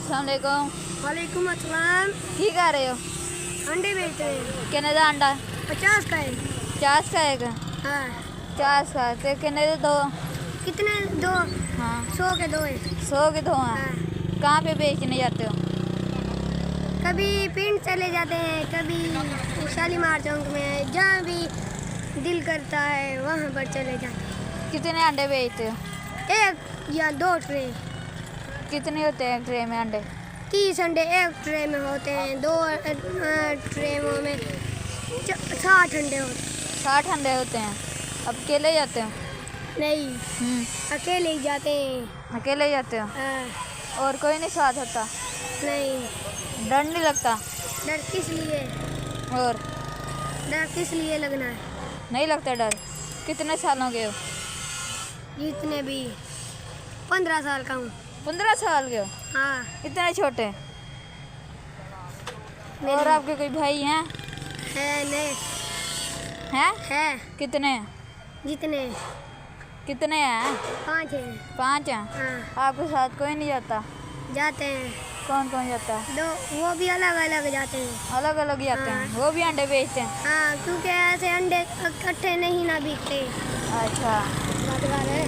अस्सलाम वालेकुम। वालेकुम अस्सलाम। की कर रहे हो? अंडे बेच रहे हैं। कितने का अंडा? 50 का है। 50 का एक? हाँ। 50 का तो कितने दे दो? कितने? दो। हाँ 100 के दो है। 100 के दो हैं। हाँ। कहाँ पे बेचने जाते हो? कभी पिंड चले जाते हैं, कभी शालीमार चौक में, जहाँ भी दिल करता है वहाँ पर चले जाते हैं। कितने अंडे बेचते हो? एक या दो ट्रे। कितने होते हैं एक ट्रे में अंडे? 30 अंडे एक ट्रे में होते हैं, दो ट्रे में 60 अंडे होते हैं। 60 अंडे होते हैं। अब अकेले जाते हो? नहीं, अकेले ही जाते हैं। अकेले जाते हो? हाँ। और कोई नहीं साथ होता? नहीं। डर नहीं लगता? डर किस लिए? और डर किस लिए लगना है? नहीं लगता डर? कितने सालों के हो? जितने भी 15 साल का हूँ। 15 साल के हो? हाँ। इतने छोटे? और आपके कोई भाई हैं? नहीं। हैं? कितने? जितने कितने हैं? 5 हैं। 5 हैं। हाँ। आपके साथ कोई नहीं जाता? जाते हैं। कौन कौन जाता है? दो, वो भी अलग अलग जाते हैं। अलग अलग जाते हैं? वो भी अंडे बेचते हैं? हाँ, क्योंकि ऐसे अंडे इकट्ठे नहीं ना बिकते। अच्छा। बात है।